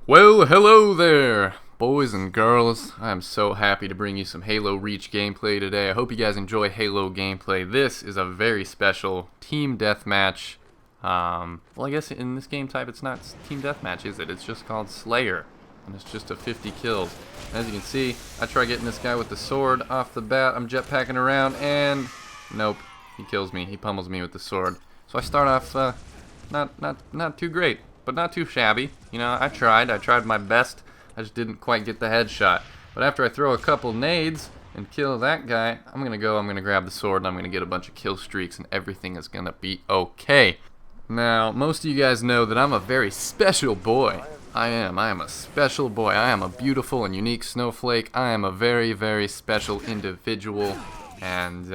Well, hello there, boys and girls. I am so happy to bring you some Halo Reach gameplay today. I hope you guys enjoy Halo gameplay. This is a very special team deathmatch. Well, I guess in this game type it's not team deathmatch, is it? It's just called Slayer, and it's just a 50 kills. And as you can see, I try getting this guy with the sword off the bat. I'm jetpacking around, and nope, he kills me. He pummels me with the sword. So I start off not too great, but not too shabby. You know, I tried my best. I just didn't quite get the headshot. But after I throw a couple nades and kill that guy, I'm gonna grab the sword and I'm gonna get a bunch of kill streaks and everything is gonna be okay. Now, most of you guys know that I'm a very special boy. I am a special boy. I am a beautiful and unique snowflake. I am a very, very special individual. And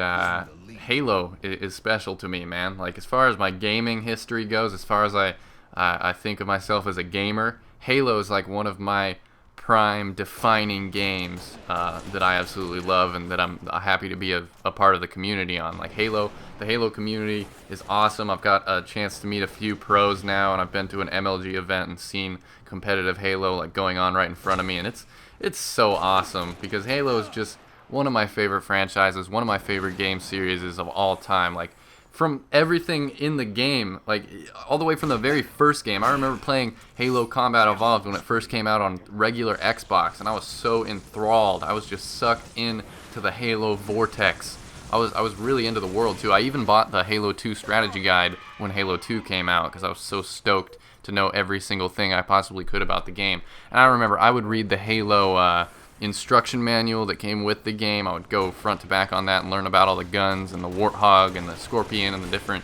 Halo is special to me, man. Like, as far as my gaming history goes, as far as I think of myself as a gamer, Halo is like one of my prime defining games that I absolutely love and that I'm happy to be a part of the community on. Like the Halo community is awesome. I've got a chance to meet a few pros now, and I've been to an MLG event and seen competitive Halo like going on right in front of me, and it's so awesome because Halo is just one of my favorite franchises, one of my favorite game series of all time. Like, from everything in the game, like all the way from the very first game. I remember playing Halo Combat Evolved when it first came out on regular Xbox, and I was so enthralled. I was just sucked in to the Halo vortex. I was really into the world too. I even bought the Halo 2 strategy guide when Halo 2 came out because I was so stoked to know every single thing I possibly could about the game. And I remember I would read the Halo instruction manual that came with the game. I would go front to back on that and learn about all the guns and the Warthog and the Scorpion and the different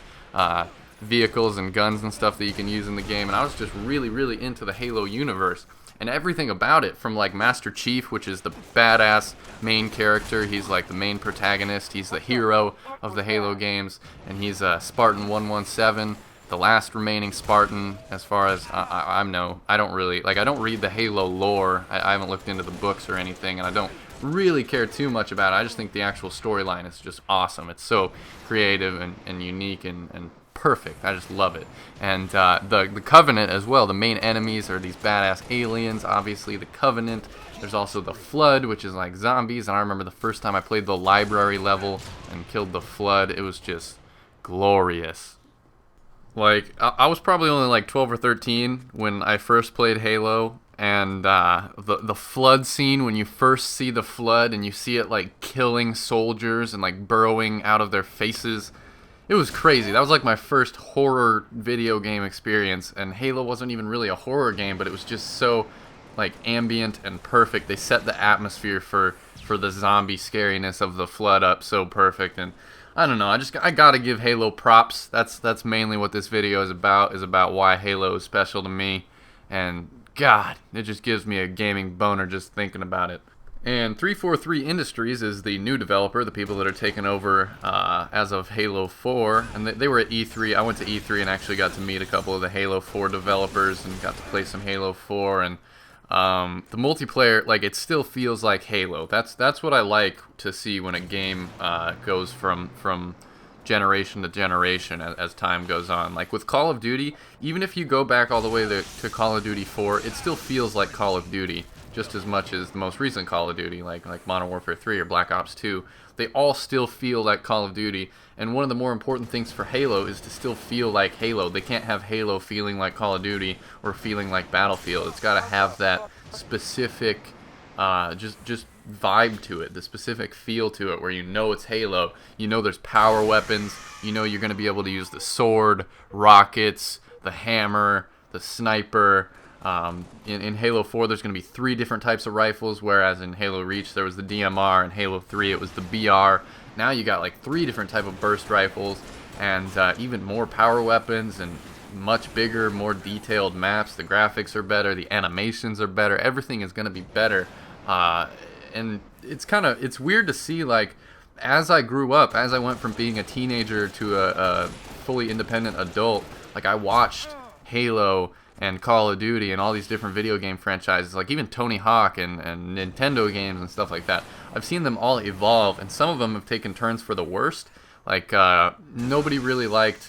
vehicles and guns and stuff that you can use in the game. And I was just really, really into the Halo universe and everything about it, from like Master Chief, which is the badass main character. He's like the main protagonist. He's the hero of the Halo games, and he's Spartan 117, the last remaining Spartan. As far as I know, I don't read the Halo lore. I haven't looked into the books or anything, and I don't really care too much about it. I just think the actual storyline is just awesome. It's so creative and unique and perfect. I just love it. And the Covenant as well. The main enemies are these badass aliens, obviously the Covenant. There's also the Flood, which is like zombies, and I remember the first time I played the library level and killed the Flood, it was just glorious. Like, I was probably only like 12 or 13 when I first played Halo, and the Flood scene, when you first see the Flood and you see it like killing soldiers and like burrowing out of their faces, it was crazy. That was like my first horror video game experience, and Halo wasn't even really a horror game, but it was just so like ambient and perfect. They set the atmosphere for the zombie scariness of the Flood up so perfect. And I don't know, I gotta give Halo props. That's mainly what this video is about why Halo is special to me. And God, it just gives me a gaming boner just thinking about it. And 343 Industries is the new developer, the people that are taking over as of Halo 4. And they were at E3. I went to E3 and actually got to meet a couple of the Halo 4 developers and got to play some Halo 4. And the multiplayer, like, it still feels like Halo. That's what I like to see when a game goes from generation to generation as time goes on. Like with Call of Duty, even if you go back all the way to Call of Duty 4, it still feels like Call of Duty just as much as the most recent Call of Duty, like Modern Warfare 3 or Black Ops 2. They all still feel like Call of Duty, and one of the more important things for Halo is to still feel like Halo. They can't have Halo feeling like Call of Duty or feeling like Battlefield. It's got to have that specific just vibe to it, the specific feel to it, where you know it's Halo. You know there's power weapons. You know you're going to be able to use the sword, rockets, the hammer, the sniper. In Halo 4, there's going to be 3 different types of rifles, whereas in Halo Reach, there was the DMR. In Halo 3, it was the BR. Now you got like 3 different type of burst rifles, and even more power weapons, and much bigger, more detailed maps. The graphics are better, the animations are better, everything is going to be better. And it's weird to see, like, as I grew up, as I went from being a teenager to a fully independent adult, like, I watched Halo and Call of Duty and all these different video game franchises, like even Tony Hawk and Nintendo games and stuff like that. I've seen them all evolve, and some of them have taken turns for the worst. Like, nobody really liked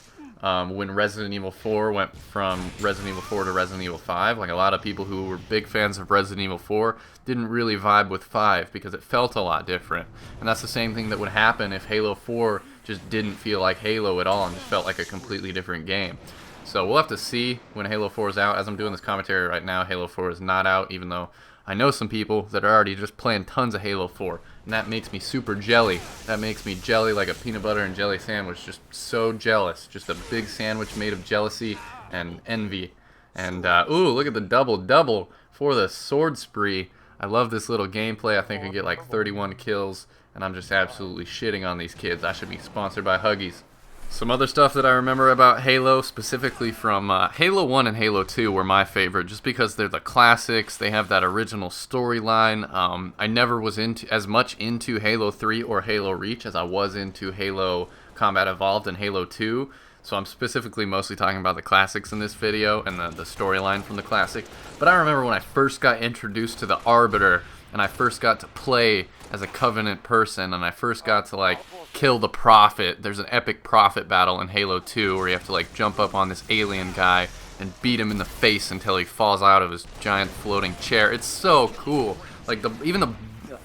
when Resident Evil 4 went from Resident Evil 4 to Resident Evil 5. Like, a lot of people who were big fans of Resident Evil 4 didn't really vibe with 5 because it felt a lot different. And that's the same thing that would happen if Halo 4 just didn't feel like Halo at all and just felt like a completely different game. So we'll have to see when Halo 4 is out. As I'm doing this commentary right now, Halo 4 is not out, even though I know some people that are already just playing tons of Halo 4, and that makes me super jelly. That makes me jelly like a peanut butter and jelly sandwich, just so jealous. Just a big sandwich made of jealousy and envy. And, ooh, look at the double-double for the sword spree. I love this little gameplay. I think I get like 31 kills, and I'm just absolutely shitting on these kids. I should be sponsored by Huggies. Some other stuff that I remember about Halo, specifically from Halo 1 and Halo 2 were my favorite, just because they're the classics. They have that original storyline. I never was as much into Halo 3 or Halo Reach as I was into Halo Combat Evolved and Halo 2. So I'm specifically mostly talking about the classics in this video and the storyline from the classic. But I remember when I first got introduced to the Arbiter, and I first got to play as a Covenant person, and I first got to like kill the Prophet. There's an epic Prophet battle in Halo 2 where you have to like jump up on this alien guy and beat him in the face until he falls out of his giant floating chair. It's so cool. Like even the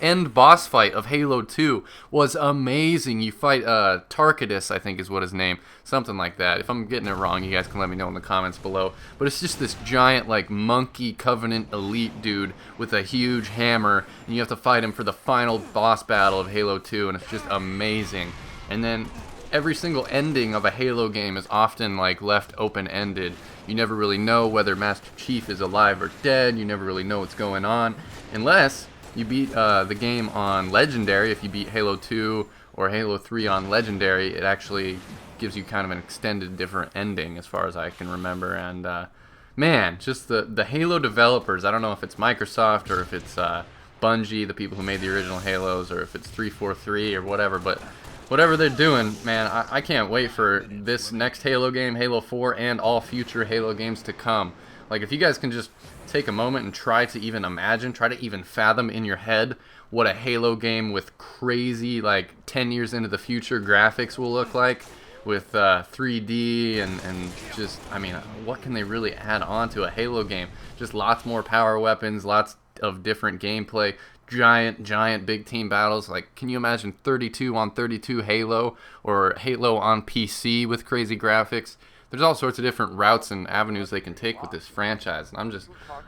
end boss fight of Halo 2 was amazing. You fight Tarkadus, I think is what his name, something like that. If I'm getting it wrong, you guys can let me know in the comments below. But it's just this giant like monkey Covenant elite dude with a huge hammer, and you have to fight him for the final boss battle of Halo 2, and it's just amazing. And then every single ending of a Halo game is often like left open-ended. You never really know whether Master Chief is alive or dead. You never really know what's going on unless you beat the game on Legendary. If you beat Halo 2 or Halo 3 on Legendary, it actually gives you kind of an extended different ending as far as I can remember. And man, just the Halo developers, I don't know if it's Microsoft or if it's Bungie, the people who made the original Halos, or if it's 343 or whatever, but whatever they're doing, man, I can't wait for this next Halo game, Halo 4, and all future Halo games to come. Like, if you guys can just take a moment and try to even imagine, try to even fathom in your head what a Halo game with crazy, like, 10 years into the future graphics will look like, with 3D and just, I mean, what can they really add on to a Halo game? Just lots more power weapons, lots of different gameplay, giant big team battles. Like, can you imagine 32 on 32 Halo, or Halo on PC with crazy graphics? There's all sorts of different routes and avenues they can take with this franchise, and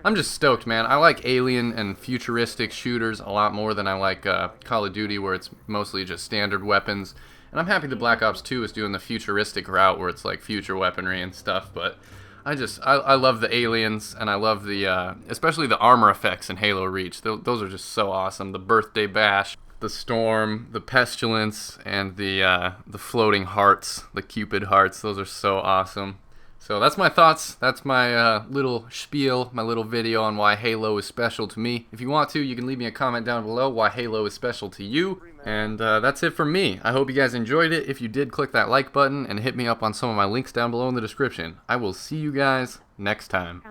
I'm just stoked, man. I like alien and futuristic shooters a lot more than I like Call of Duty, where it's mostly just standard weapons. And I'm happy that Black Ops 2 is doing the futuristic route where it's like future weaponry and stuff. But I love the aliens, and I love the especially the armor effects in Halo Reach. Those are just so awesome. The birthday bash, the storm, the pestilence, and the floating hearts, the Cupid hearts. Those are so awesome. So that's my thoughts. That's my little spiel, my little video on why Halo is special to me. If you want to, you can leave me a comment down below why Halo is special to you. And that's it from me. I hope you guys enjoyed it. If you did, click that like button and hit me up on some of my links down below in the description. I will see you guys next time.